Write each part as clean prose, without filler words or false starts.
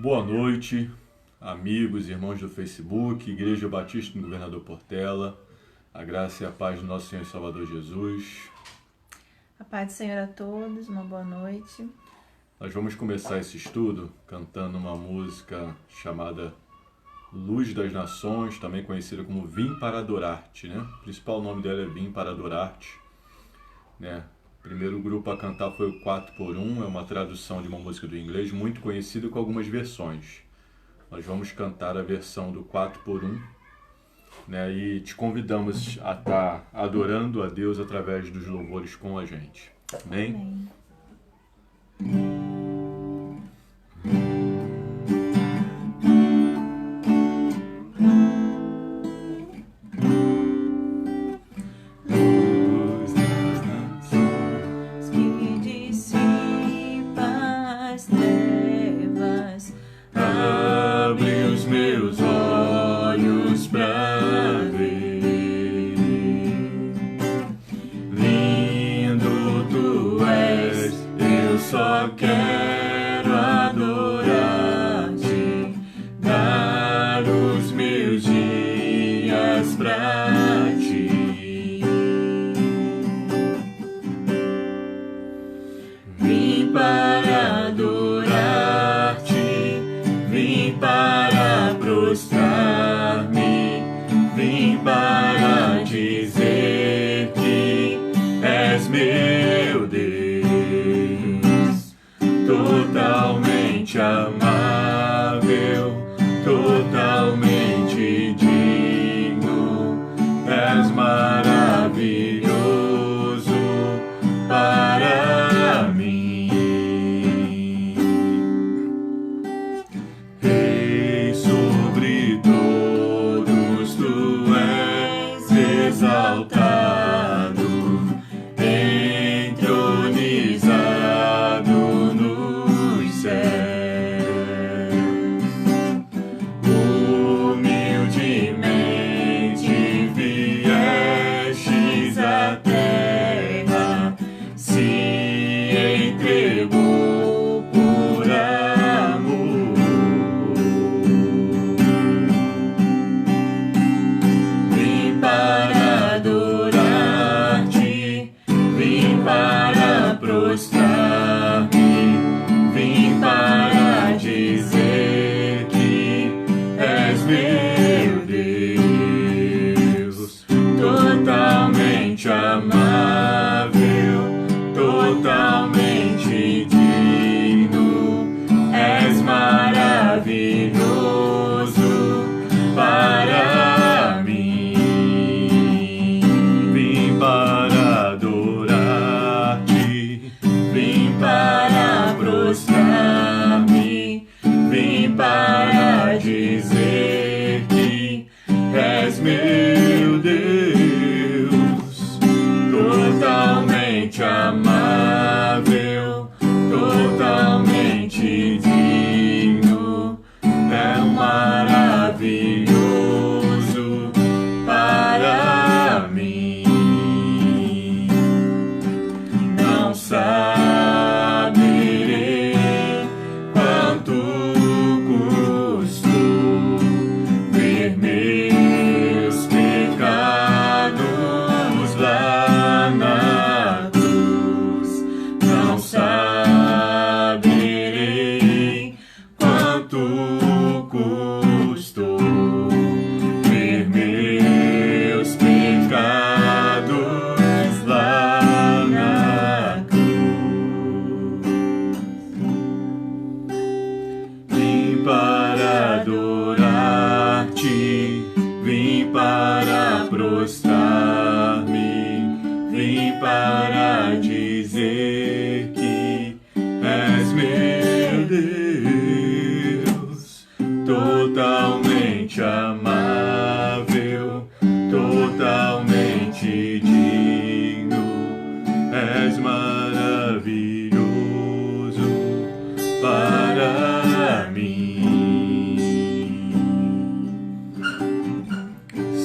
Boa noite, amigos e irmãos do Facebook, Igreja Batista do Governador Portela. A graça e a paz do nosso Senhor e Salvador Jesus. A paz do Senhor a todos, uma boa noite. Nós vamos começar esse estudo cantando uma música chamada Luz das Nações, também conhecida como Vim para Adorar-te, né? O principal nome dela é Vim para Adorar-te, né? O primeiro grupo a cantar foi o 4x1, é uma tradução de uma música do inglês muito conhecida com algumas versões. Nós vamos cantar a versão do 4x1, né? E te convidamos a estar adorando a Deus através dos louvores com a gente. Amém? Amém.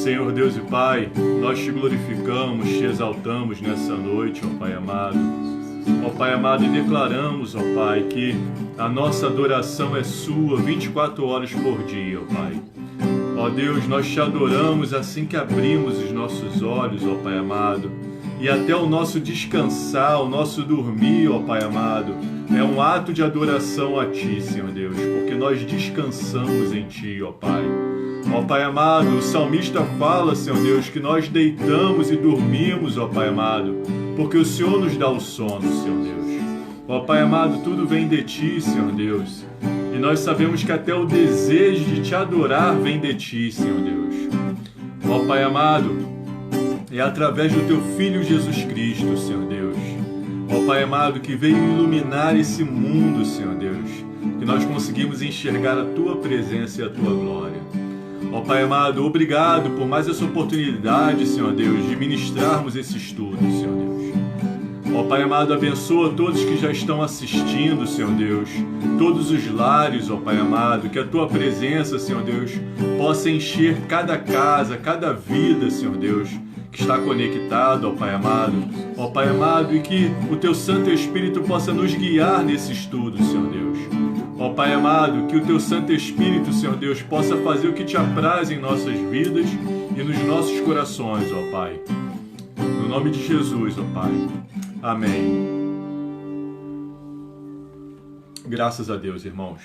Senhor Deus e Pai, nós te glorificamos, te exaltamos nessa noite, ó Pai amado. Ó Pai amado, e declaramos, ó Pai, que a nossa adoração é sua 24 horas por dia, ó Pai. Ó Deus, nós te adoramos assim que abrimos os nossos olhos, ó Pai amado. E até o nosso descansar, o nosso dormir, ó Pai amado, é um ato de adoração a Ti, Senhor Deus, porque nós descansamos em Ti, ó Pai. Ó Pai amado, o salmista fala, Senhor Deus, que nós deitamos e dormimos, ó Pai amado, porque o Senhor nos dá o sono, Senhor Deus. Ó Pai amado, tudo vem de Ti, Senhor Deus. E nós sabemos que até o desejo de Te adorar vem de Ti, Senhor Deus. Ó Pai amado, é através do Teu Filho Jesus Cristo, Senhor Deus. Ó Pai amado, que veio iluminar esse mundo, Senhor Deus, que nós conseguimos enxergar a Tua presença e a Tua glória. Ó Pai amado, obrigado por mais essa oportunidade, Senhor Deus, de ministrarmos esse estudo, Senhor Deus. Ó Pai amado, abençoa todos que já estão assistindo, Senhor Deus, todos os lares, ó Pai amado, que a Tua presença, Senhor Deus, possa encher cada casa, cada vida, Senhor Deus, que está conectado, ó Pai amado, e que o Teu Santo Espírito possa nos guiar nesse estudo, Senhor Deus. Ó Pai amado, que o Teu Santo Espírito, Senhor Deus, possa fazer o que Te apraz em nossas vidas e nos nossos corações, ó Pai. No nome de Jesus, ó Pai. Amém. Graças a Deus, irmãos.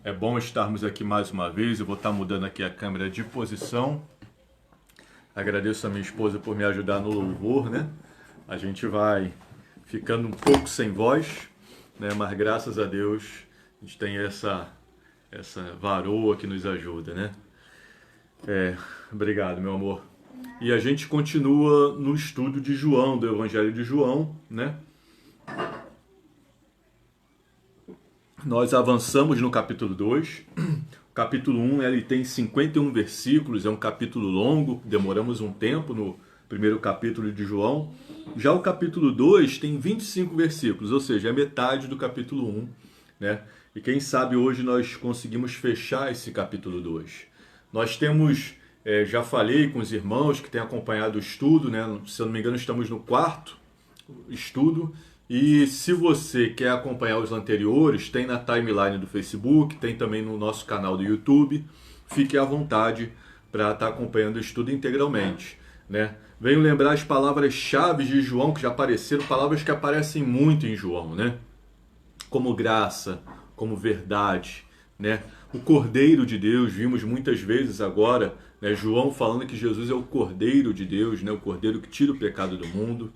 É bom estarmos aqui mais uma vez. Eu vou estar mudando aqui a câmera de posição. Agradeço a minha esposa por me ajudar no louvor, né? A gente vai ficando um pouco sem voz, né? Mas graças a Deus a gente tem essa varoa que nos ajuda, né? Obrigado, meu amor. E a gente continua no estudo de João, do Evangelho de João, né? Nós avançamos no capítulo 2. O capítulo 1, ele tem 51 versículos, é um capítulo longo, demoramos um tempo no primeiro capítulo de João. Já o capítulo 2 tem 25 versículos, ou seja, é metade do capítulo 1, né? E quem sabe hoje nós conseguimos fechar esse capítulo 2. Nós temos, já falei com os irmãos que têm acompanhado o estudo, né? Se eu não me engano, estamos no 4º estudo. E se você quer acompanhar os anteriores, tem na timeline do Facebook, tem também no nosso canal do YouTube. Fique à vontade para estar acompanhando o estudo integralmente, né? Venho lembrar as palavras-chave de João, que já apareceram, palavras que aparecem muito em João, né? Como graça, como verdade, né? O Cordeiro de Deus, vimos muitas vezes agora, né? João falando que Jesus é o Cordeiro de Deus, né? O Cordeiro que tira o pecado do mundo,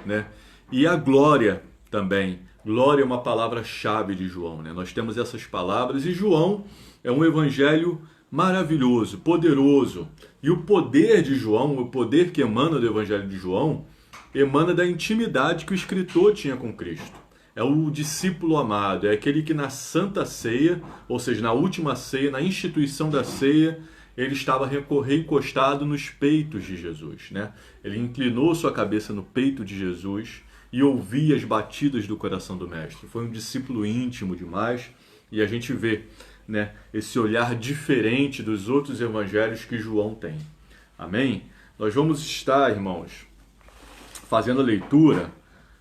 né? E a glória também. Glória é uma palavra-chave de João, né? Nós temos essas palavras e João é um evangelho maravilhoso, poderoso. E o poder de João, o poder que emana do evangelho de João, emana da intimidade que o escritor tinha com Cristo. É o discípulo amado, é aquele que na Santa Ceia, ou seja, na última ceia, na instituição da ceia, ele estava recostado nos peitos de Jesus, né? Ele inclinou sua cabeça no peito de Jesus e ouvia as batidas do coração do Mestre. Foi um discípulo íntimo demais e a gente vê, né, esse olhar diferente dos outros evangelhos que João tem. Amém? Nós vamos estar, irmãos, fazendo a leitura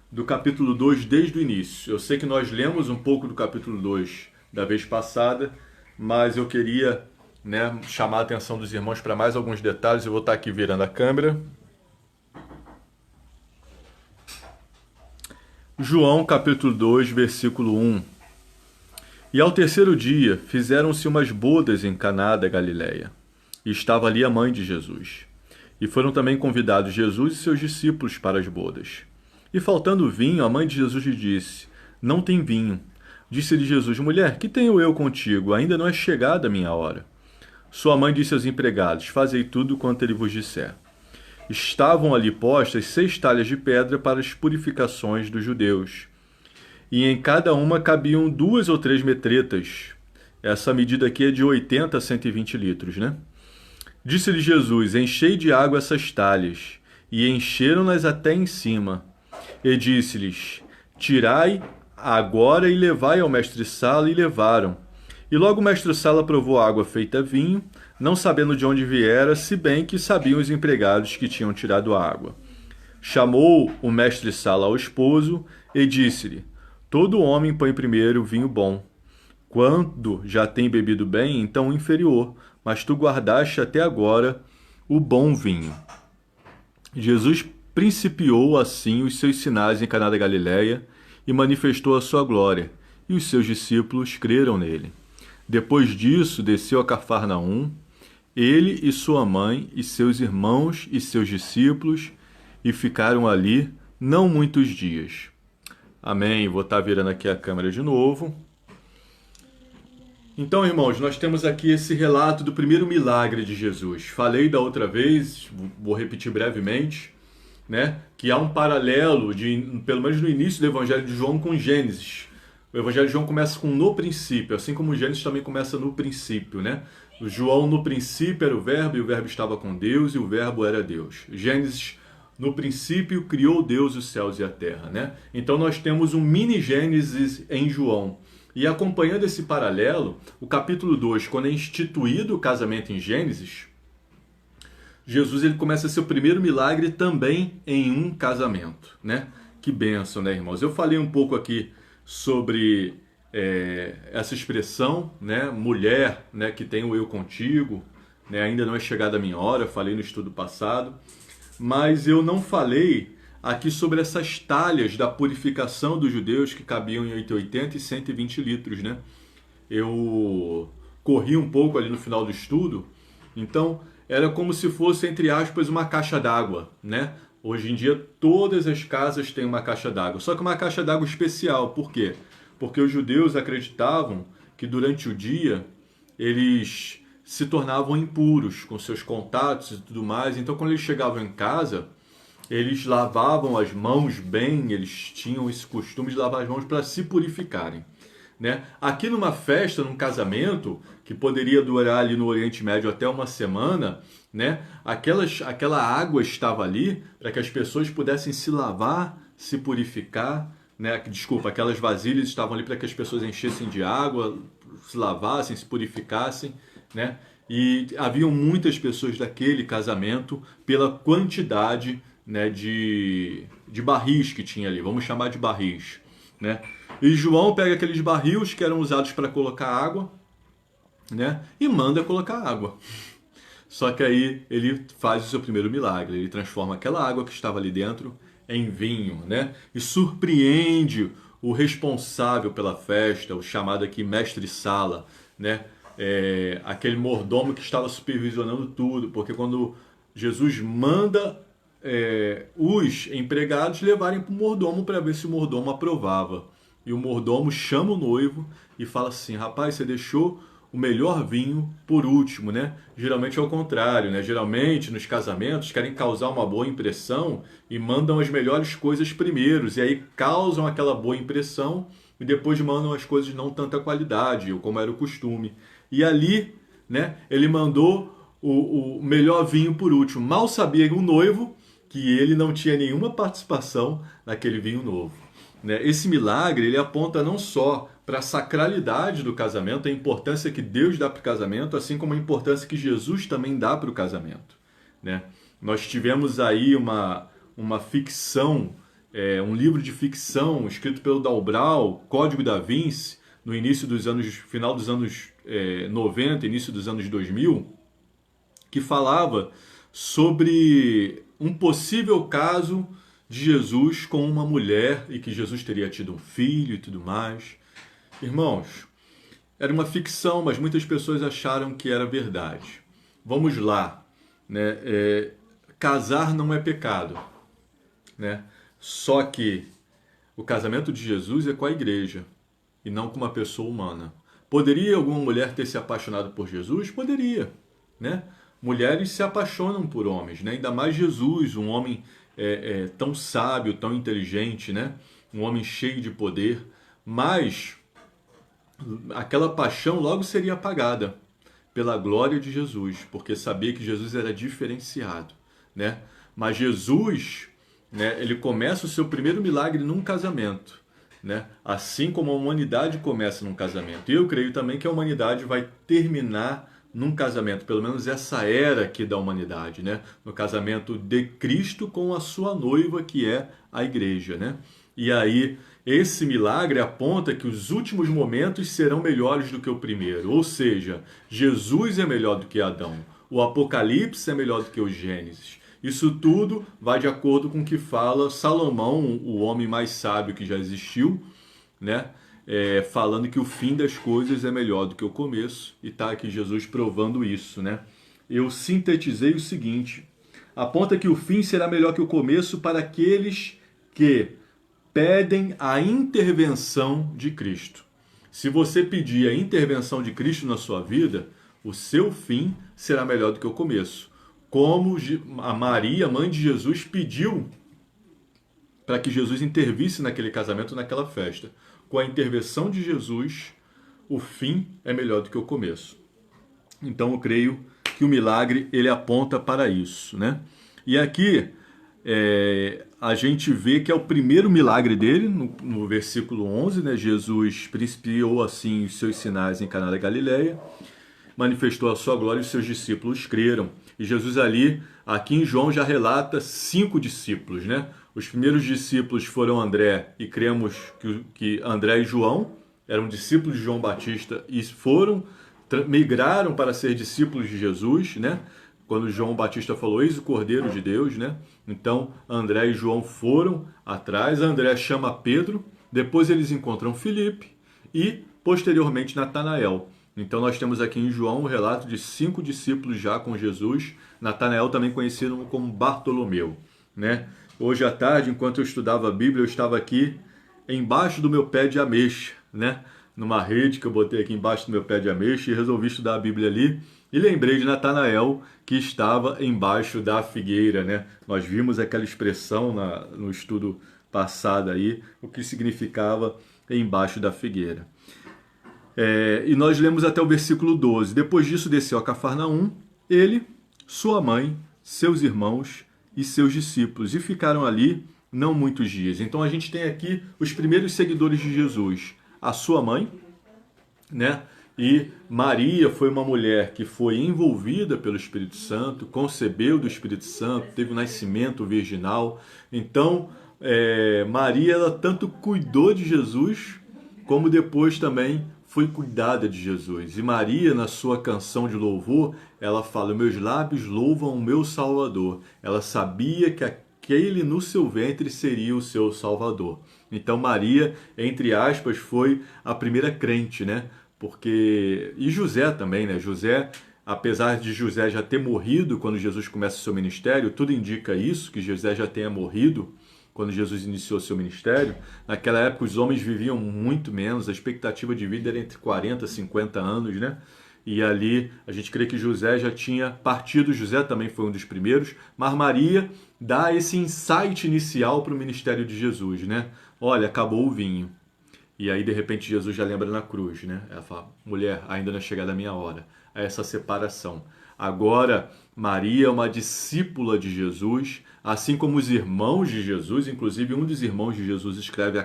do capítulo 2 desde o início. Eu sei que nós lemos um pouco do capítulo 2 da vez passada, mas eu queria, né, chamar a atenção dos irmãos para mais alguns detalhes. Eu vou estar aqui virando a câmera. João capítulo 2, versículo 1. E ao terceiro dia fizeram-se umas bodas em Caná da Galileia, e estava ali a mãe de Jesus. E foram também convidados Jesus e seus discípulos para as bodas. E faltando vinho, a mãe de Jesus lhe disse: Não tem vinho. Disse-lhe Jesus: Mulher, que tenho eu contigo? Ainda não é chegada a minha hora. Sua mãe disse aos empregados: Fazei tudo quanto ele vos disser. Estavam ali postas 6 talhas de pedra para as purificações dos judeus, e em cada uma cabiam 2 ou 3 metretas. Essa medida aqui é de 80 a 120 litros, né? Disse-lhe Jesus: Enchei de água essas talhas. E encheram-nas até em cima. E disse-lhes: Tirai agora e levai ao mestre-sala. E levaram. E logo o mestre-sala provou a água feita vinho, não sabendo de onde viera, se bem que sabiam os empregados que tinham tirado a água. Chamou o mestre-sala ao esposo E disse-lhe: todo homem põe primeiro o vinho bom. Quando já tem bebido bem, então o inferior, mas tu guardaste até agora o bom vinho. Jesus principiou assim os seus sinais em Caná da Galileia e manifestou a sua glória, e os seus discípulos creram nele. Depois disso, desceu a Cafarnaum, ele e sua mãe e seus irmãos e seus discípulos, e ficaram ali não muitos dias. Amém. Vou estar virando aqui a câmera de novo. Então, irmãos, nós temos aqui esse relato do primeiro milagre de Jesus. Falei da outra vez, vou repetir brevemente, né, que há um paralelo, pelo menos no início do Evangelho de João, com Gênesis. O Evangelho de João começa com no princípio, assim como Gênesis também começa no princípio, né? O João, no princípio, era o verbo, e o verbo estava com Deus, e o verbo era Deus. Gênesis, no princípio, criou Deus os céus e a terra, né? Então nós temos um mini Gênesis em João. E acompanhando esse paralelo, o capítulo 2, quando é instituído o casamento em Gênesis, Jesus ele começa seu primeiro milagre também em um casamento, né? Que bênção, né, irmãos? Eu falei um pouco aqui sobre essa expressão, né? Mulher, né, que tem o eu contigo, né? Ainda não é chegada a minha hora, eu falei no estudo passado, mas eu não falei aqui sobre essas talhas da purificação dos judeus que cabiam em 80 e 120 litros, né? Eu corri um pouco ali no final do estudo, então era como se fosse, entre aspas, uma caixa d'água, né? Hoje em dia todas as casas têm uma caixa d'água, só que uma caixa d'água especial. Por quê? Porque os judeus acreditavam que durante o dia eles se tornavam impuros com seus contatos e tudo mais, então quando eles chegavam em casa, eles lavavam as mãos bem, eles tinham esse costume de lavar as mãos para se purificarem, né? Aqui numa festa, num casamento, que poderia durar ali no Oriente Médio até uma semana, né? Aquela água estava ali para que as pessoas pudessem se lavar, se purificar, né? Desculpa, aquelas vasilhas estavam ali para que as pessoas enchessem de água, se lavassem, se purificassem, né? E haviam muitas pessoas daquele casamento pela quantidade, né, de barris que tinha ali, vamos chamar de barris, né? E João pega aqueles barris que eram usados para colocar água, né, e manda colocar água. Só que aí ele faz o seu primeiro milagre, ele transforma aquela água que estava ali dentro em vinho, né? E surpreende o responsável pela festa, o chamado aqui mestre-sala, né? Aquele mordomo que estava supervisionando tudo, porque quando Jesus manda os empregados levarem para o mordomo para ver se o mordomo aprovava. E o mordomo chama o noivo e fala assim: rapaz, você deixou o melhor vinho por último, né? Geralmente é o contrário, né? Geralmente nos casamentos querem causar uma boa impressão e mandam as melhores coisas primeiros, e aí causam aquela boa impressão e depois mandam as coisas de não tanta qualidade, ou como era o costume. E ali, né, ele mandou o melhor vinho por último. Mal sabia o noivo que ele não tinha nenhuma participação naquele vinho novo, né? Esse milagre ele aponta não só para a sacralidade do casamento, a importância que Deus dá para o casamento, assim como a importância que Jesus também dá para o casamento, né? Nós tivemos aí uma ficção, um livro de ficção escrito pelo Dalbrau, Código da Vinci, no início dos anos, final dos anos 90, início dos anos 2000, que falava sobre um possível caso de Jesus com uma mulher e que Jesus teria tido um filho e tudo mais. Irmãos, era uma ficção, mas muitas pessoas acharam que era verdade. Vamos lá, né? Casar não é pecado, né? Só que o casamento de Jesus é com a igreja e não com uma pessoa humana. Poderia alguma mulher ter se apaixonado por Jesus? Poderia, né? Mulheres se apaixonam por homens, né? Ainda mais Jesus, um homem tão sábio, tão inteligente, né? Um homem cheio de poder. Mas aquela paixão logo seria apagada pela glória de Jesus, porque sabia que Jesus era diferenciado, né? Mas Jesus, né, ele começa o seu primeiro milagre num casamento, né? Assim como a humanidade começa num casamento. E eu creio também que a humanidade vai terminar num casamento, pelo menos essa era aqui da humanidade, né? No casamento de Cristo com a sua noiva, que é a igreja, né? E aí, esse milagre aponta que os últimos momentos serão melhores do que o primeiro. Ou seja, Jesus é melhor do que Adão. O Apocalipse é melhor do que o Gênesis. Isso tudo vai de acordo com o que fala Salomão, o homem mais sábio que já existiu, né? Falando que o fim das coisas é melhor do que o começo. E está aqui Jesus provando isso, né? Eu sintetizei o seguinte: aponta que o fim será melhor que o começo para aqueles que pedem a intervenção de Cristo. Se você pedir a intervenção de Cristo na sua vida, o seu fim será melhor do que o começo. Como a Maria, mãe de Jesus, pediu para que Jesus intervisse naquele casamento, naquela festa. Com a intervenção de Jesus, o fim é melhor do que o começo. Então eu creio que o milagre ele aponta para isso, né? E aqui a gente vê que é o primeiro milagre dele, no versículo 11, né? Jesus principiou assim os seus sinais em Caná da Galileia, manifestou a sua glória e os seus discípulos creram. E Jesus aqui em João já relata 5 discípulos, né? Os primeiros discípulos foram André, e cremos que André e João eram discípulos de João Batista e migraram para ser discípulos de Jesus, né? Quando João Batista falou, eis o Cordeiro de Deus, né? Então André e João foram atrás, André chama Pedro, depois eles encontram Filipe e posteriormente Natanael. Então nós temos aqui em João o relato de 5 discípulos já com Jesus, Natanael também conhecido como Bartolomeu, né? Hoje à tarde, enquanto eu estudava a Bíblia, eu estava aqui embaixo do meu pé de ameixa, né? Numa rede que eu botei aqui embaixo do meu pé de ameixa e resolvi estudar a Bíblia ali. E lembrei de Natanael, que estava embaixo da figueira, né? Nós vimos aquela expressão no estudo passado aí, o que significava embaixo da figueira. E nós lemos até o versículo 12. Depois disso desceu a Cafarnaum, ele, sua mãe, seus irmãos e seus discípulos, e ficaram ali não muitos dias. Então a gente tem aqui os primeiros seguidores de Jesus. A sua mãe, né? E Maria foi uma mulher que foi envolvida pelo Espírito Santo, concebeu do Espírito Santo, teve o nascimento virginal. Então, Maria, ela tanto cuidou de Jesus, como depois também foi cuidada de Jesus. E Maria, na sua canção de louvor, ela fala, meus lábios louvam o meu Salvador. Ela sabia que aquele no seu ventre seria o seu Salvador. Então Maria, entre aspas, foi a primeira crente, né? E José também, né? José, apesar de José já ter morrido quando Jesus começa o seu ministério, tudo indica isso, que José já tenha morrido quando Jesus iniciou seu ministério. Naquela época os homens viviam muito menos, a expectativa de vida era entre 40 e 50 anos, né? E ali a gente crê que José já tinha partido, José também foi um dos primeiros, mas Maria dá esse insight inicial para o ministério de Jesus, né? Olha, acabou o vinho. E aí, de repente, Jesus já lembra na cruz, né? Ela fala, mulher, ainda não é chegada a minha hora. É essa separação. Agora, Maria é uma discípula de Jesus, assim como os irmãos de Jesus. Inclusive, um dos irmãos de Jesus escreve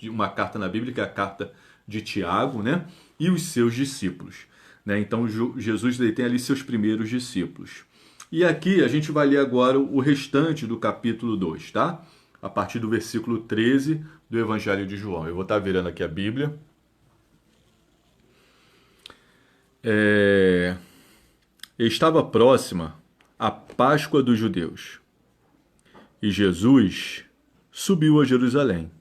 uma carta na Bíblia, que é a carta de Tiago, né? E os seus discípulos, né? Então, Jesus ele tem ali seus primeiros discípulos. E aqui, a gente vai ler agora o restante do capítulo 2, tá? A partir do versículo 13 do Evangelho de João. Eu vou estar virando aqui a Bíblia. Estava próxima a Páscoa dos judeus. E Jesus subiu a Jerusalém.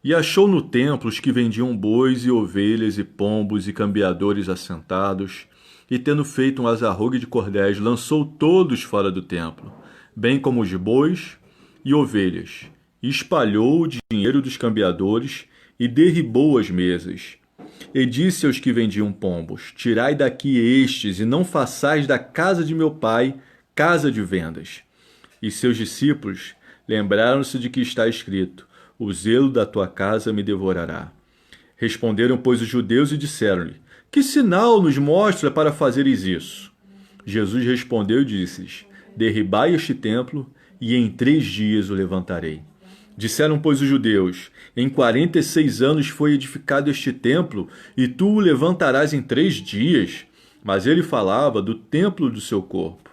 E achou no templo os que vendiam bois e ovelhas e pombos e cambiadores assentados. E tendo feito um azarrogue de cordéis, lançou todos fora do templo, bem como os bois e ovelhas, e espalhou o dinheiro dos cambiadores e derribou as mesas. E disse aos que vendiam pombos, tirai daqui estes e não façais da casa de meu pai casa de vendas. E seus discípulos lembraram-se de que está escrito, o zelo da tua casa me devorará. Responderam, pois, os judeus e disseram-lhe, que sinal nos mostra para fazeres isso? Jesus respondeu e disse-lhes, derribai este templo e em 3 dias o levantarei. Disseram, pois, os judeus, em 46 anos foi edificado este templo, e tu o levantarás em 3 dias? Mas ele falava do templo do seu corpo.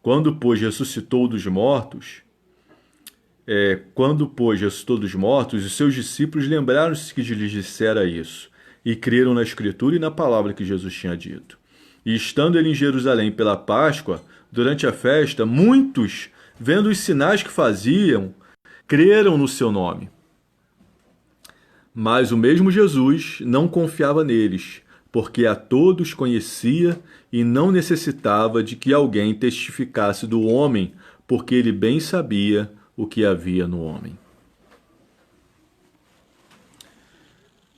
Quando, pois, ressuscitou dos mortos, Quando, pois, ressuscitou dos mortos, os seus discípulos lembraram-se que lhes dissera isso, e creram na Escritura e na palavra que Jesus tinha dito. E estando ele em Jerusalém pela Páscoa, durante a festa, muitos, vendo os sinais que faziam, creram no seu nome. Mas o mesmo Jesus não confiava neles, porque a todos conhecia e não necessitava de que alguém testificasse do homem, porque ele bem sabia o que havia no homem.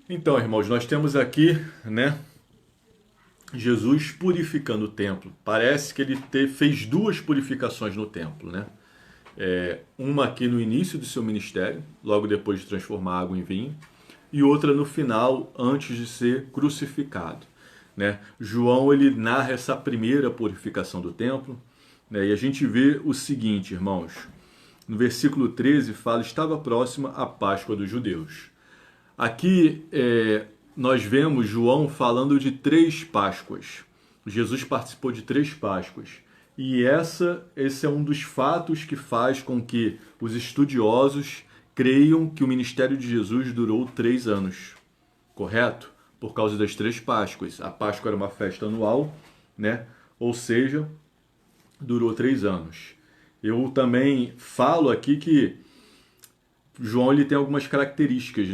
Então, irmãos, nós temos aqui, Jesus purificando o templo. Parece que ele fez duas purificações no templo, uma aqui no início do seu ministério, logo depois de transformar água em vinho, e outra no final, antes de ser crucificado. João, ele narra essa primeira purificação do templo, e a gente vê o seguinte, irmãos. No versículo 13 fala, estava próxima a Páscoa dos judeus. Aqui nós vemos João falando de 3 Páscoas. Jesus participou de 3 Páscoas. E esse é um dos fatos que faz com que os estudiosos creiam que o ministério de Jesus durou 3 anos. Correto? Por causa das 3 Páscoas. A Páscoa era uma festa anual, ou seja, durou 3 anos. Eu também falo aqui que João ele tem algumas características,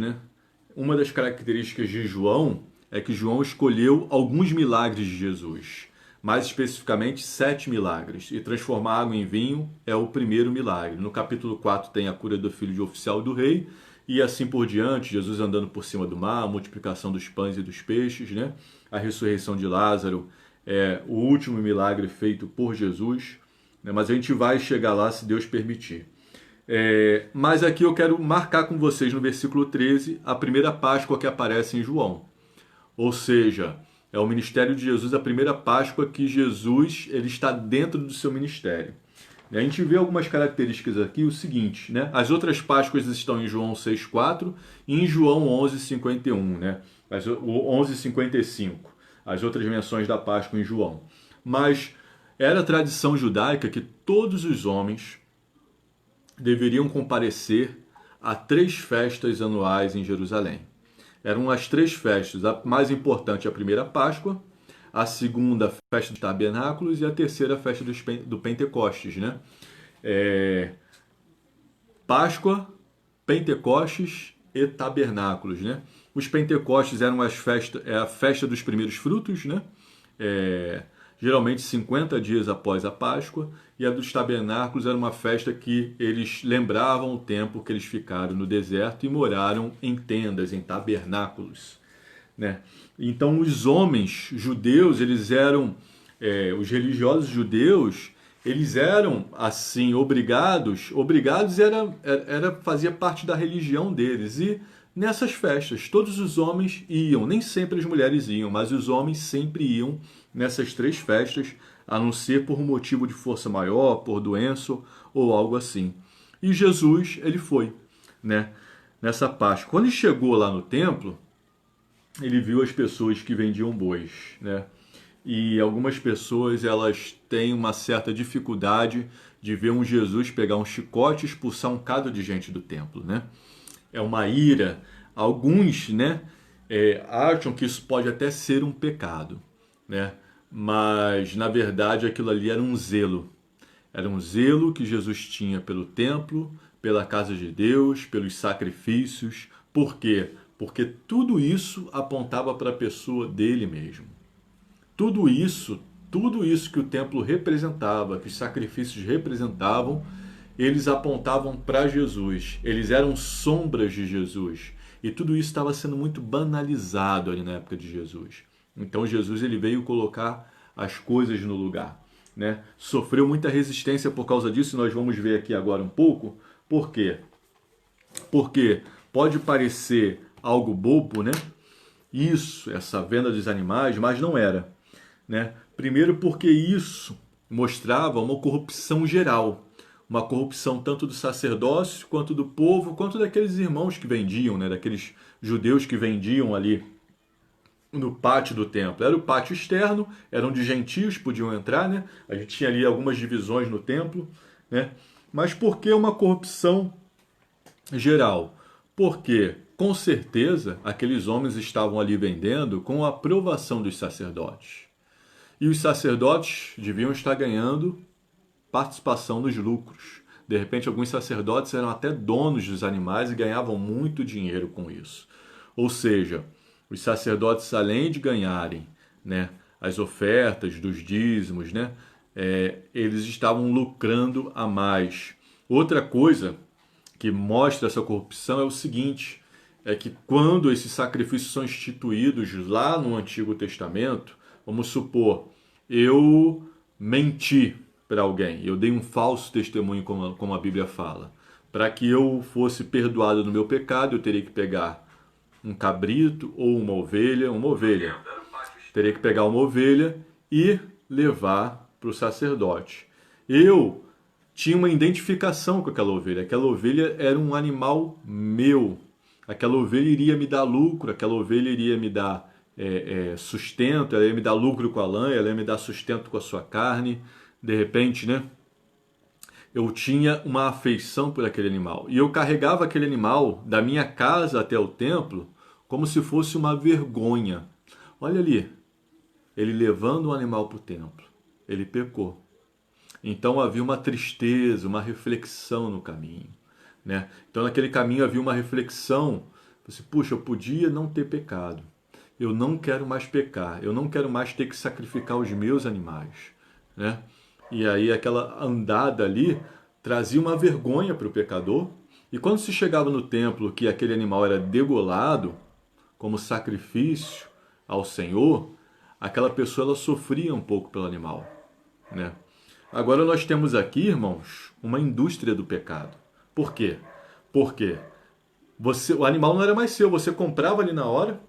Uma das características de João é que João escolheu alguns milagres de Jesus. Mais especificamente, 7 milagres. E transformar água em vinho é o primeiro milagre. No capítulo 4 tem a cura do filho de oficial do rei. E assim por diante, Jesus andando por cima do mar, a multiplicação dos pães e dos peixes, A ressurreição de Lázaro é o último milagre feito por Jesus. Mas a gente vai chegar lá se Deus permitir. Mas aqui eu quero marcar com vocês no versículo 13 a primeira Páscoa que aparece em João. Ou seja, é o ministério de Jesus, a primeira Páscoa que Jesus ele está dentro do seu ministério. A gente vê algumas características aqui, o seguinte, As outras Páscoas estão em João 6,4 e em João 11,51, 11,55. As outras menções da Páscoa em João. Mas era tradição judaica que todos os homens deveriam comparecer a 3 festas anuais em Jerusalém. Eram as 3 festas, a mais importante a primeira Páscoa, a segunda a festa dos tabernáculos e a terceira a festa do Pentecostes. Páscoa, Pentecostes e tabernáculos. Os Pentecostes eram a festa dos primeiros frutos, geralmente 50 dias após a Páscoa, e a dos tabernáculos era uma festa que eles lembravam o tempo que eles ficaram no deserto e moraram em tendas, em tabernáculos. Então os homens judeus, eles eram, os religiosos judeus, eles eram assim obrigados fazia parte da religião deles, e nessas festas todos os homens iam, nem sempre as mulheres iam, mas os homens sempre iam nessas 3 festas, a não ser por um motivo de força maior, por doença ou algo assim. E Jesus, ele foi, nessa Páscoa. Quando ele chegou lá no templo, ele viu as pessoas que vendiam bois, E algumas pessoas, elas têm uma certa dificuldade de ver um Jesus pegar um chicote e expulsar um bocado de gente do templo, É uma ira. Alguns, acham que isso pode até ser um pecado, Mas, na verdade, aquilo ali era um zelo. Era um zelo que Jesus tinha pelo templo, pela casa de Deus, pelos sacrifícios. Por quê? Porque tudo isso apontava para a pessoa dele mesmo. Tudo isso que o templo representava, que os sacrifícios representavam, eles apontavam para Jesus. Eles eram sombras de Jesus. E tudo isso estava sendo muito banalizado ali na época de Jesus. Então Jesus ele veio colocar as coisas no lugar. Sofreu muita resistência por causa disso, e nós vamos ver aqui agora um pouco. Por quê? Porque pode parecer algo bobo, Isso, essa venda dos animais, mas não era. Primeiro porque isso mostrava uma corrupção geral. Uma corrupção tanto do sacerdócio, quanto do povo, quanto daqueles irmãos que vendiam, daqueles judeus que vendiam ali no pátio do templo. Era o pátio externo, era onde gentios podiam entrar, A gente tinha ali algumas divisões no templo, Mas por que uma corrupção geral. Porque, com certeza, aqueles homens estavam ali vendendo com a aprovação dos sacerdotes. E os sacerdotes deviam estar ganhando participação nos lucros. De repente, alguns sacerdotes eram até donos dos animais e ganhavam muito dinheiro com isso. Ou seja, os sacerdotes, além de ganharem, né, as ofertas dos dízimos, né, eles estavam lucrando a mais. Outra coisa que mostra essa corrupção é o seguinte, é que quando esses sacrifícios são instituídos lá no Antigo Testamento, vamos supor, eu menti para alguém, eu dei um falso testemunho, como a Bíblia fala. Para que eu fosse perdoado do meu pecado, eu teria que pegar um cabrito ou uma ovelha. Teria que pegar uma ovelha e levar para o sacerdote. Eu tinha uma identificação com aquela ovelha era um animal meu. Aquela ovelha iria me dar lucro, aquela ovelha iria me dar sustento, ela ia me dar lucro com a lã, ela ia me dar sustento com a sua carne. De repente, né? Eu tinha uma afeição por aquele animal. E eu carregava aquele animal da minha casa até o templo como se fosse uma vergonha. Olha ali, ele levando o animal para o templo. Ele pecou. Então havia uma tristeza, uma reflexão no caminho, né? Então naquele caminho havia uma reflexão. Você, puxa, eu podia não ter pecado. Eu não quero mais pecar. Eu não quero mais ter que sacrificar os meus animais, né? E aí aquela andada ali trazia uma vergonha para o pecador. E quando se chegava no templo que aquele animal era degolado como sacrifício ao Senhor, aquela pessoa ela sofria um pouco pelo animal, né? Agora nós temos aqui, irmãos, uma indústria do pecado. Por quê? Porque o animal não era mais seu, você comprava ali na hora.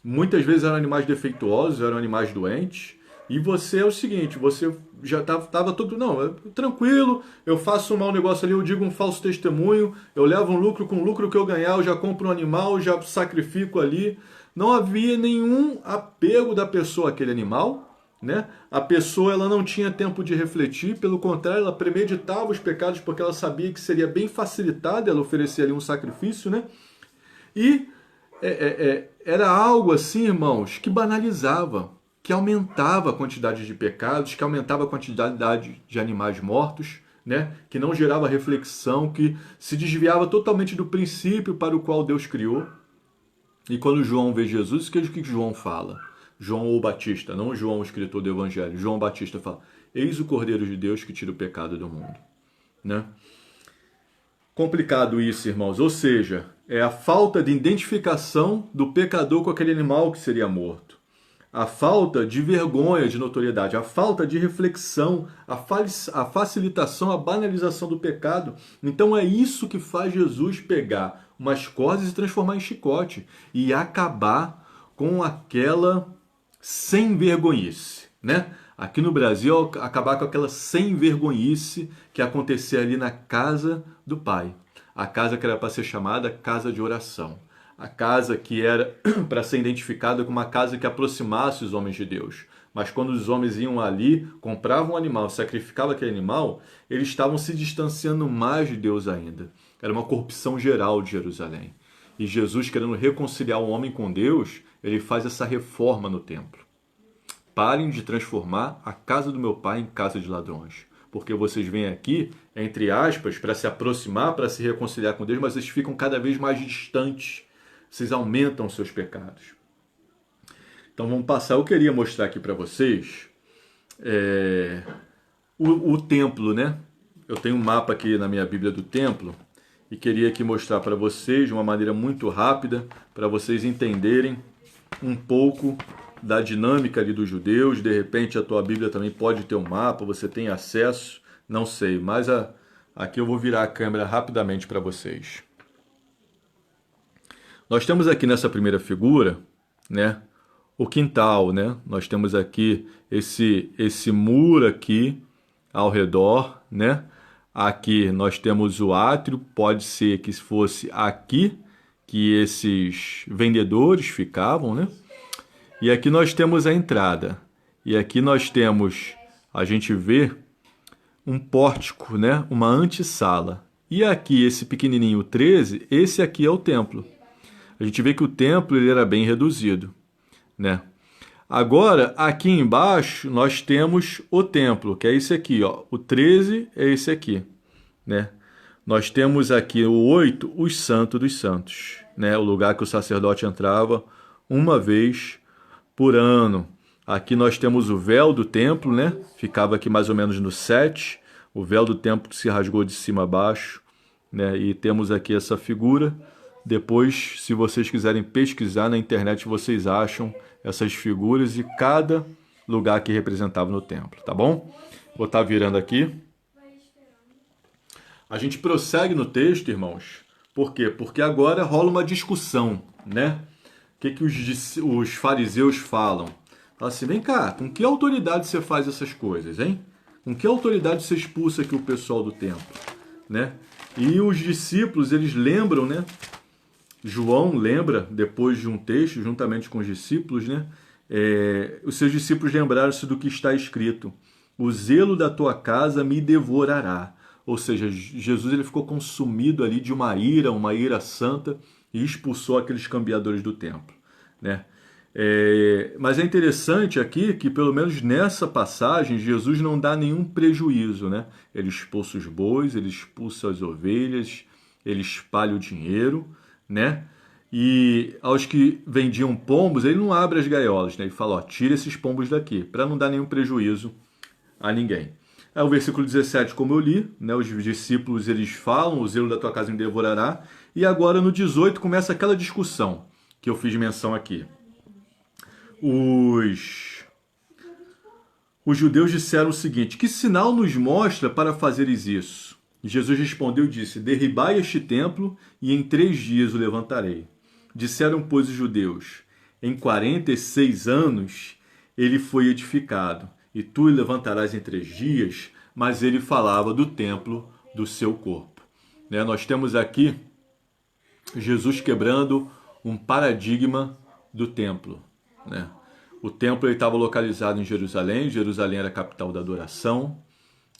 Muitas vezes eram animais defeituosos, eram animais doentes. E você é o seguinte, você já estava todo... Não, tranquilo, eu faço um mau negócio ali, eu digo um falso testemunho, eu levo um lucro, com o lucro que eu ganhar, eu já compro um animal, já sacrifico ali. Não havia nenhum apego da pessoa àquele animal, né? A pessoa ela não tinha tempo de refletir, pelo contrário, ela premeditava os pecados porque ela sabia que seria bem facilitada ela oferecer ali um sacrifício, né? E era algo assim, irmãos, que banalizava, que aumentava a quantidade de pecados, que aumentava a quantidade de animais mortos, né? Que não gerava reflexão, que se desviava totalmente do princípio para o qual Deus criou. E quando João vê Jesus, o que João fala? João o Batista, não João o escritor do Evangelho. João Batista fala, eis o Cordeiro de Deus que tira o pecado do mundo, né? Complicado isso, irmãos. Ou seja, é a falta de identificação do pecador com aquele animal que seria morto. A falta de vergonha, de notoriedade, a falta de reflexão, a facilitação, a banalização do pecado. Então é isso que faz Jesus pegar umas cordas e transformar em chicote e acabar com aquela sem vergonhice, né? Aqui no Brasil, acabar com aquela sem vergonhice que acontecia ali na casa do Pai. A casa que era para ser chamada casa de oração. A casa que era para ser identificada como uma casa que aproximasse os homens de Deus. Mas quando os homens iam ali, compravam um animal, sacrificavam aquele animal, eles estavam se distanciando mais de Deus ainda. Era uma corrupção geral de Jerusalém. E Jesus, querendo reconciliar o homem com Deus, ele faz essa reforma no templo. Parem de transformar a casa do meu pai em casa de ladrões. Porque vocês vêm aqui, entre aspas, para se aproximar, para se reconciliar com Deus, mas vocês ficam cada vez mais distantes. Vocês aumentam seus pecados. Então vamos passar. Eu queria mostrar aqui para vocês o templo, né? Eu tenho um mapa aqui na minha Bíblia do templo e queria aqui mostrar para vocês de uma maneira muito rápida, para vocês entenderem um pouco da dinâmica ali dos judeus. De repente a tua Bíblia também pode ter um mapa, você tem acesso, não sei, mas aqui eu vou virar a câmera rapidamente para vocês. Nós temos aqui nessa primeira figura, né, o quintal, né? Nós temos aqui esse muro aqui ao redor, né? Aqui nós temos o átrio, pode ser que fosse aqui que esses vendedores ficavam, né? E aqui nós temos a entrada. E aqui nós temos, a gente vê um pórtico, né? Uma antessala. E aqui, esse pequenininho 13, esse aqui é o templo. A gente vê que o templo ele era bem reduzido, né? Agora, aqui embaixo, nós temos o templo, que é esse aqui, ó. O 13 é esse aqui, né? Nós temos aqui o 8, os Santos dos Santos, né? O lugar que o sacerdote entrava uma vez por ano. Aqui nós temos o véu do templo, né? Ficava aqui mais ou menos no 7, o véu do templo que se rasgou de cima a baixo, né? E temos aqui essa figura. Depois, se vocês quiserem pesquisar na internet, vocês acham essas figuras e cada lugar que representava no templo, tá bom? Vou estar virando aqui. A gente prossegue no texto, irmãos. Por quê? Porque agora rola uma discussão, né? O que os fariseus falam? Fala assim, vem cá, com que autoridade você faz essas coisas, hein? Com que autoridade você expulsa aqui o pessoal do templo, né? E os discípulos, eles lembram, né? João lembra, depois de um texto, juntamente com os discípulos, né? Os seus discípulos lembraram-se do que está escrito. O zelo da tua casa me devorará. Ou seja, Jesus ele ficou consumido ali de uma ira santa, e expulsou aqueles cambiadores do templo, né? Mas é interessante aqui que, pelo menos nessa passagem, Jesus não dá nenhum prejuízo, né? Ele expulsa os bois, ele expulsa as ovelhas, ele espalha o dinheiro, né? E aos que vendiam pombos, ele não abre as gaiolas, né? Ele fala, ó, tira esses pombos daqui, para não dar nenhum prejuízo a ninguém. Aí o versículo 17, como eu li, né? Os discípulos, eles falam, o zelo da tua casa me devorará. E agora no 18 começa aquela discussão que eu fiz menção aqui. Os judeus disseram o seguinte, que sinal nos mostra para fazeres isso? E Jesus respondeu e disse, derribai este templo e em 3 dias o levantarei. Disseram, pois, os judeus, em 46 anos ele foi edificado, e tu o levantarás em 3 dias, mas ele falava do templo do seu corpo. Né? Nós temos aqui Jesus quebrando um paradigma do templo, né? O templo estava localizado em Jerusalém, Jerusalém era a capital da adoração,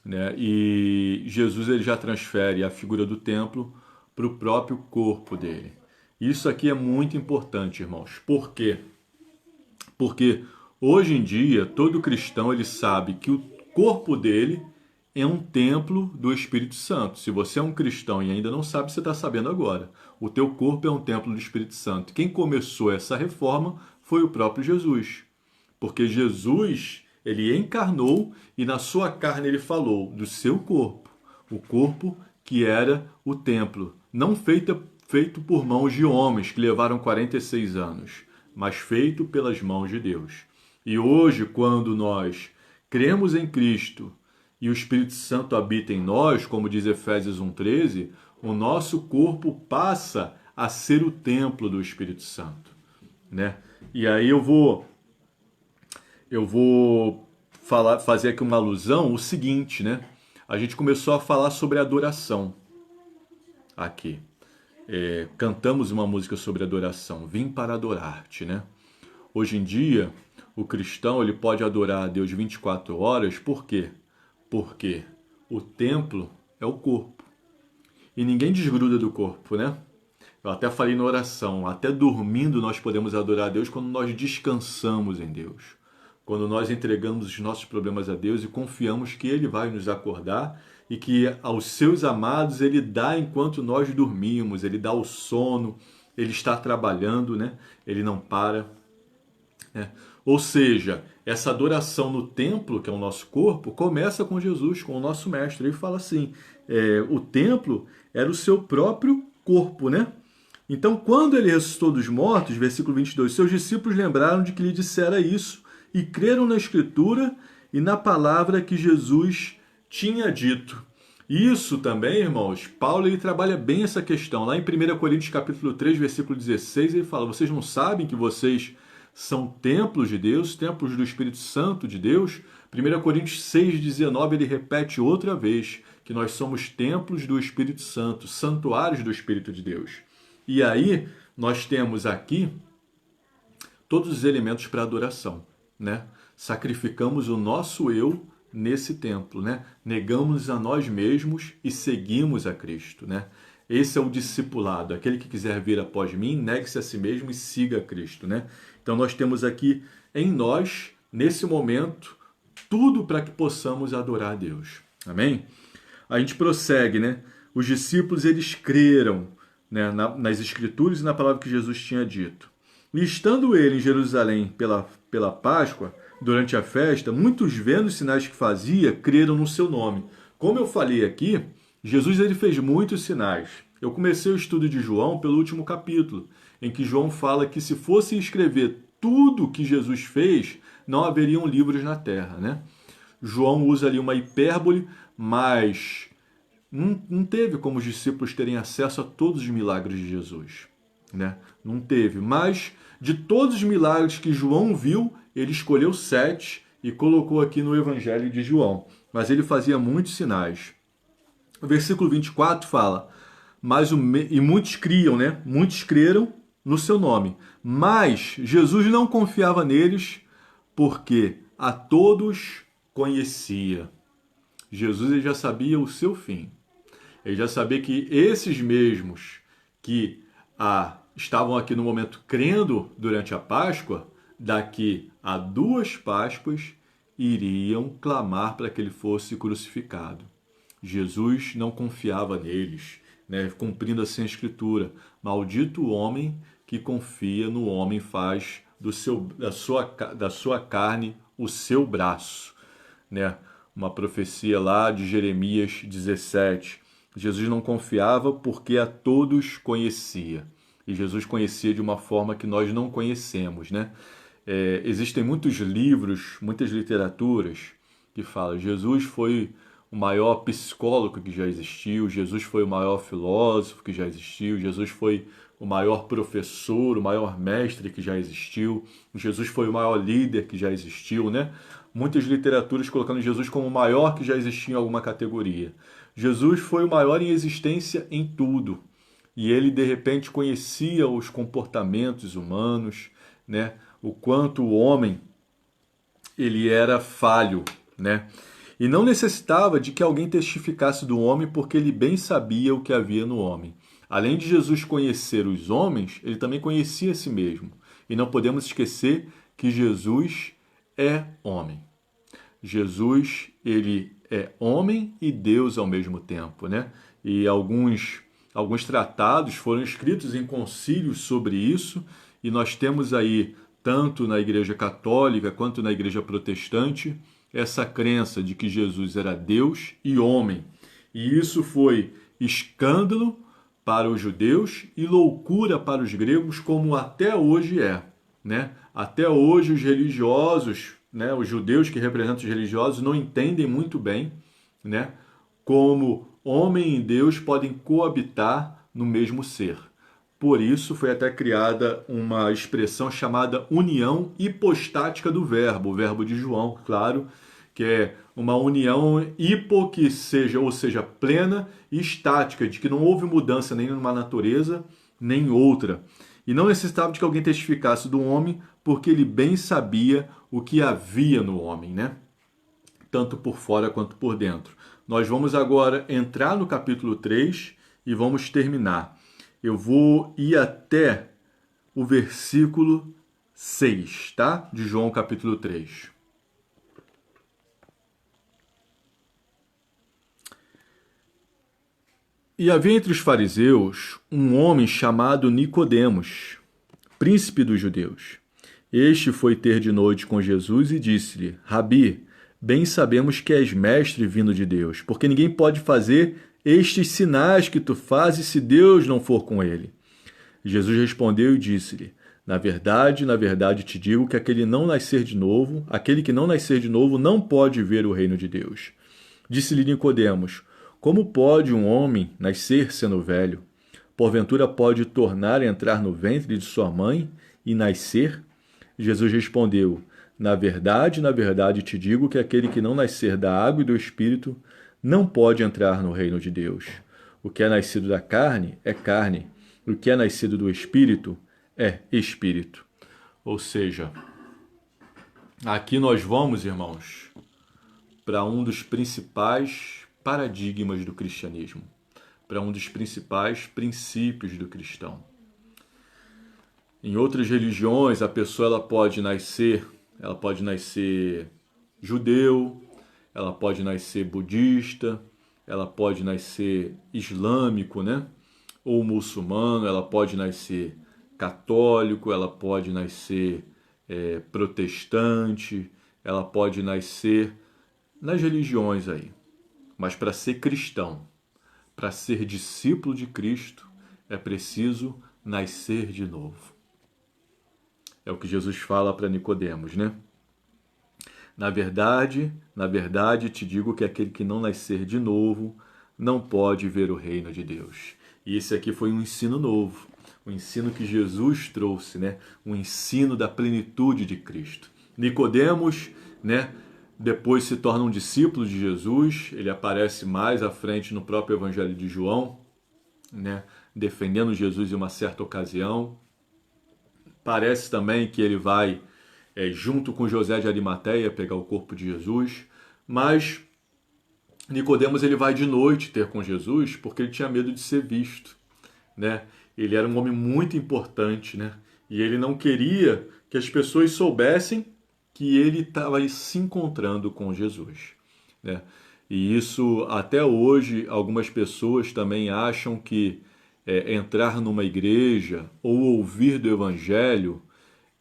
né? E Jesus ele já transfere a figura do templo para o próprio corpo dele. Isso aqui é muito importante, irmãos. Por quê? Porque hoje em dia todo cristão ele sabe que o corpo dele é um templo do Espírito Santo. Se você é um cristão e ainda não sabe, você está sabendo agora. O teu corpo é um templo do Espírito Santo. Quem começou essa reforma foi o próprio Jesus. Porque Jesus, ele encarnou e na sua carne ele falou do seu corpo. O corpo que era o templo. Não feito por mãos de homens que levaram 46 anos, mas feito pelas mãos de Deus. E hoje, quando nós cremos em Cristo, e o Espírito Santo habita em nós, como diz Efésios 1,13, o nosso corpo passa a ser o templo do Espírito Santo, né? E aí eu vou fazer aqui uma alusão, o seguinte, né? A gente começou a falar sobre adoração aqui. Cantamos uma música sobre adoração, vim para adorar-te, né? Hoje em dia, o cristão ele pode adorar a Deus 24 horas, por quê? Porque o templo é o corpo. E ninguém desgruda do corpo, né? Eu até falei na oração, até dormindo nós podemos adorar a Deus quando nós descansamos em Deus. Quando nós entregamos os nossos problemas a Deus e confiamos que Ele vai nos acordar e que aos seus amados Ele dá enquanto nós dormimos, Ele dá o sono, Ele está trabalhando, né? Ele não para, né? Ou seja, essa adoração no templo, que é o nosso corpo, começa com Jesus, com o nosso mestre. Ele fala assim, o templo era o seu próprio corpo, né? Então, quando ele ressuscitou dos mortos, versículo 22, seus discípulos lembraram de que lhe dissera isso e creram na Escritura e na palavra que Jesus tinha dito. Isso também, irmãos, Paulo ele trabalha bem essa questão. Lá em 1 Coríntios capítulo 3, versículo 16, ele fala, vocês não sabem que vocês são templos de Deus, templos do Espírito Santo de Deus? 1 Coríntios 6,19, ele repete outra vez que nós somos templos do Espírito Santo, santuários do Espírito de Deus. E aí, nós temos aqui todos os elementos para adoração, né? Sacrificamos o nosso eu nesse templo, né? Negamos a nós mesmos e seguimos a Cristo, né? Esse é o discipulado. Aquele que quiser vir após mim, negue-se a si mesmo e siga a Cristo, né? Então nós temos aqui em nós, nesse momento, tudo para que possamos adorar a Deus. Amém? A gente prossegue, né? Os discípulos, eles creram, né, nas Escrituras e na palavra que Jesus tinha dito. E estando ele em Jerusalém pela Páscoa, durante a festa, muitos vendo os sinais que fazia, creram no seu nome. Como eu falei aqui, Jesus ele fez muitos sinais. Eu comecei o estudo de João pelo último capítulo, em que João fala que se fosse escrever tudo que Jesus fez, não haveriam livros na terra, né? João usa ali uma hipérbole, mas não teve como os discípulos terem acesso a todos os milagres de Jesus, né? Não teve, mas de todos os milagres que João viu, ele escolheu 7 e colocou aqui no Evangelho de João. Mas ele fazia muitos sinais. O versículo 24 fala, e muitos criam, né? Muitos creram no seu nome. Mas Jesus não confiava neles porque a todos conhecia. Jesus ele já sabia o seu fim. Ele já sabia que esses mesmos que estavam aqui no momento crendo durante a Páscoa, daqui a 2 Páscoas, iriam clamar para que ele fosse crucificado. Jesus não confiava neles, né? Cumprindo assim a Escritura. Maldito o homem que confia no homem, faz da sua carne o seu braço, né? Uma profecia lá de Jeremias 17. Jesus não confiava porque a todos conhecia. E Jesus conhecia de uma forma que nós não conhecemos, né? Existem muitos livros, muitas literaturas que falam Jesus foi o maior psicólogo que já existiu, Jesus foi o maior filósofo que já existiu, Jesus foi o maior professor, o maior mestre que já existiu, Jesus foi o maior líder que já existiu, né? Muitas literaturas colocando Jesus como o maior que já existiu em alguma categoria. Jesus foi o maior em existência em tudo. E ele, de repente, conhecia os comportamentos humanos, né? O quanto o homem ele era falho, né? E não necessitava de que alguém testificasse do homem, porque ele bem sabia o que havia no homem. Além de Jesus conhecer os homens, ele também conhecia a si mesmo. E não podemos esquecer que Jesus é homem. Jesus, ele é homem e Deus ao mesmo tempo, né? E alguns tratados foram escritos em concílios sobre isso, e nós temos aí, tanto na Igreja Católica quanto na Igreja Protestante, essa crença de que Jesus era Deus e homem. E isso foi escândalo para os judeus e loucura para os gregos, como até hoje é, né? Até hoje os religiosos, né, os judeus que representam os religiosos não entendem muito bem, né, como homem e Deus podem coabitar no mesmo ser. Por isso foi até criada uma expressão chamada união hipostática do verbo, o verbo de João, claro, que é uma união hipo, que seja, ou seja, plena, e estática, de que não houve mudança nem numa natureza, nem em outra. E não necessitava de que alguém testificasse do homem, porque ele bem sabia o que havia no homem, né? Tanto por fora quanto por dentro. Nós vamos agora entrar no capítulo 3 e vamos terminar. Eu vou ir até o versículo 6, tá? De João capítulo 3. E havia entre os fariseus um homem chamado Nicodemos, príncipe dos judeus. Este foi ter de noite com Jesus e disse-lhe: Rabi, bem sabemos que és mestre vindo de Deus, porque ninguém pode fazer estes sinais que tu fazes se Deus não for com ele. Jesus respondeu e disse-lhe: na verdade te digo que aquele que não nascer de novo não pode ver o reino de Deus. Disse-lhe Nicodemos: como pode um homem nascer sendo velho? Porventura pode tornar a entrar no ventre de sua mãe e nascer? Jesus respondeu: na verdade te digo que aquele que não nascer da água e do Espírito não pode entrar no reino de Deus. O que é nascido da carne é carne, o que é nascido do Espírito é Espírito. Ou seja, aqui nós vamos, irmãos, para um dos principais paradigmas do cristianismo, para um dos principais princípios do cristão. Em outras religiões, a pessoa ela pode nascer judeu, ela pode nascer budista, ela pode nascer islâmico, né? Ou muçulmano, ela pode nascer católico, ela pode nascer protestante, ela pode nascer nas religiões aí. Mas para ser cristão, para ser discípulo de Cristo, é preciso nascer de novo. É o que Jesus fala para Nicodemos, né? Na verdade, te digo que aquele que não nascer de novo não pode ver o reino de Deus. E esse aqui foi um ensino novo, um ensino que Jesus trouxe, né? Um ensino da plenitude de Cristo. Nicodemos, né? Depois se torna um discípulo de Jesus, ele aparece mais à frente no próprio Evangelho de João, né? Defendendo Jesus em uma certa ocasião. Parece também que ele vai junto com José de Arimateia pegar o corpo de Jesus, mas Nicodemos ele vai de noite ter com Jesus porque ele tinha medo de ser visto, né? Ele era um homem muito importante, né? E ele não queria que as pessoas soubessem que ele estava se encontrando com Jesus, né? E isso até hoje algumas pessoas também acham que entrar numa igreja ou ouvir do evangelho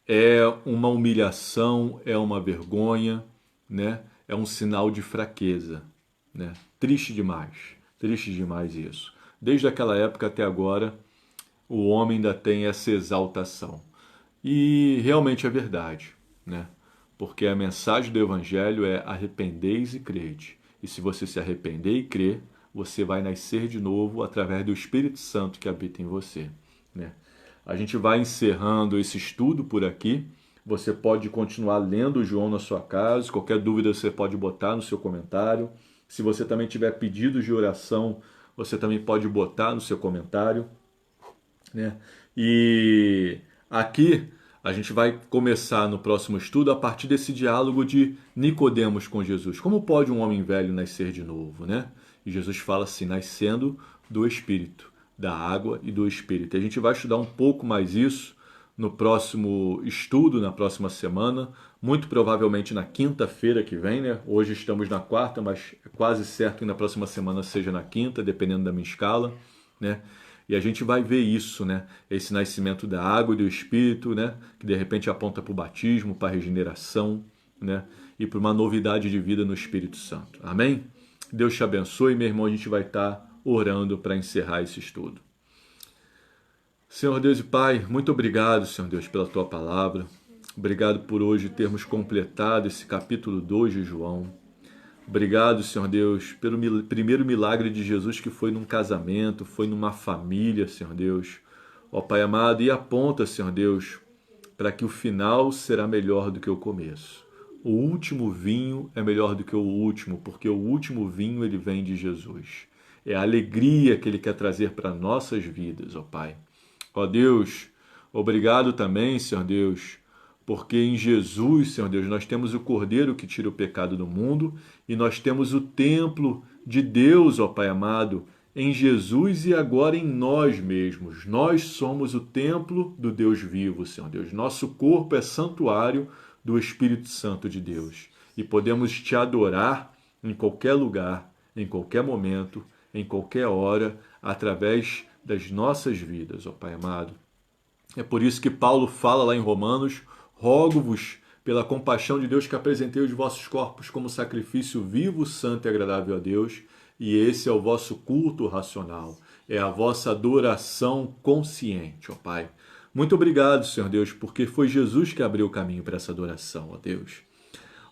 é uma humilhação, é uma vergonha, né? É um sinal de fraqueza, né? Triste demais isso. Desde aquela época até agora, o homem ainda tem essa exaltação. E realmente é verdade, né? Porque a mensagem do evangelho é arrependeis e crede. E se você se arrepender e crer, você vai nascer de novo através do Espírito Santo que habita em você, né? A gente vai encerrando esse estudo por aqui. Você pode continuar lendo João na sua casa. Qualquer dúvida você pode botar no seu comentário. Se você também tiver pedidos de oração, você também pode botar no seu comentário, né? E aqui a gente vai começar no próximo estudo a partir desse diálogo de Nicodemos com Jesus. Como pode um homem velho nascer de novo, né? E Jesus fala assim, nascendo do Espírito, da água e do Espírito. E a gente vai estudar um pouco mais isso no próximo estudo, na próxima semana, muito provavelmente na quinta-feira que vem, né? Hoje estamos na quarta, mas é quase certo que na próxima semana seja na quinta, dependendo da minha escala, né? E a gente vai ver isso, né? Esse nascimento da água e do Espírito, né? Que de repente aponta para o batismo, para a regeneração, né? E para uma novidade de vida no Espírito Santo. Amém? Deus te abençoe, meu irmão. A gente vai estar orando para encerrar esse estudo. Senhor Deus e Pai, muito obrigado, Senhor Deus, pela Tua palavra. Obrigado por hoje termos completado esse capítulo 2 de João. Obrigado, Senhor Deus, pelo primeiro milagre de Jesus que foi num casamento, foi numa família, Senhor Deus. Ó Pai amado, e aponta, Senhor Deus, para que o final será melhor do que o começo. O último vinho é melhor do que o último, porque o último vinho ele vem de Jesus. É a alegria que Ele quer trazer para nossas vidas, ó Pai. Ó Deus, obrigado também, Senhor Deus, porque em Jesus, Senhor Deus, nós temos o Cordeiro que tira o pecado do mundo e nós temos o templo de Deus, ó Pai amado, em Jesus e agora em nós mesmos. Nós somos o templo do Deus vivo, Senhor Deus. Nosso corpo é santuário do Espírito Santo de Deus e podemos Te adorar em qualquer lugar, em qualquer momento, em qualquer hora, através das nossas vidas, ó Pai amado. É por isso que Paulo fala lá em Romanos, rogo-vos pela compaixão de Deus que apresentei os vossos corpos como sacrifício vivo, santo e agradável a Deus, e esse é o vosso culto racional, é a vossa adoração consciente, ó Pai. Muito obrigado, Senhor Deus, porque foi Jesus que abriu o caminho para essa adoração, ó Deus.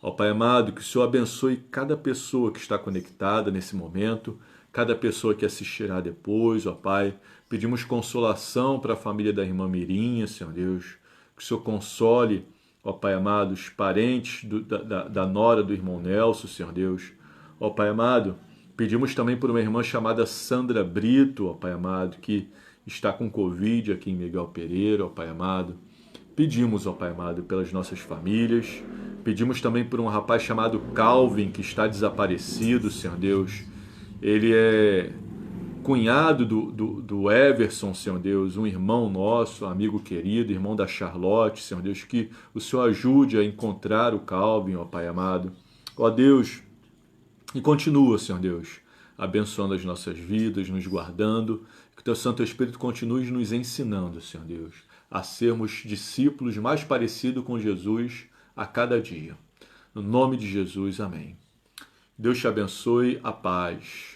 Ó Pai amado, que o Senhor abençoe cada pessoa que está conectada nesse momento, cada pessoa que assistirá depois, ó Pai. Pedimos consolação para a família da irmã Mirinha, Senhor Deus. Que o Senhor console, ó Pai amado, os parentes da nora do irmão Nelson, Senhor Deus. Ó Pai amado, pedimos também por uma irmã chamada Sandra Brito, ó Pai amado, que está com Covid aqui em Miguel Pereira, ó Pai amado. Pedimos, ó Pai amado, pelas nossas famílias, pedimos também por um rapaz chamado Calvin, que está desaparecido, Senhor Deus. Ele é cunhado do Everson, Senhor Deus, um irmão nosso, amigo querido, irmão da Charlotte, Senhor Deus, que o Senhor ajude a encontrar o Calvin, ó Pai amado. Ó Deus, e continua, Senhor Deus, abençoando as nossas vidas, nos guardando, que o Teu Santo Espírito continue nos ensinando, Senhor Deus, a sermos discípulos mais parecidos com Jesus a cada dia. No nome de Jesus, amém. Deus te abençoe, a paz.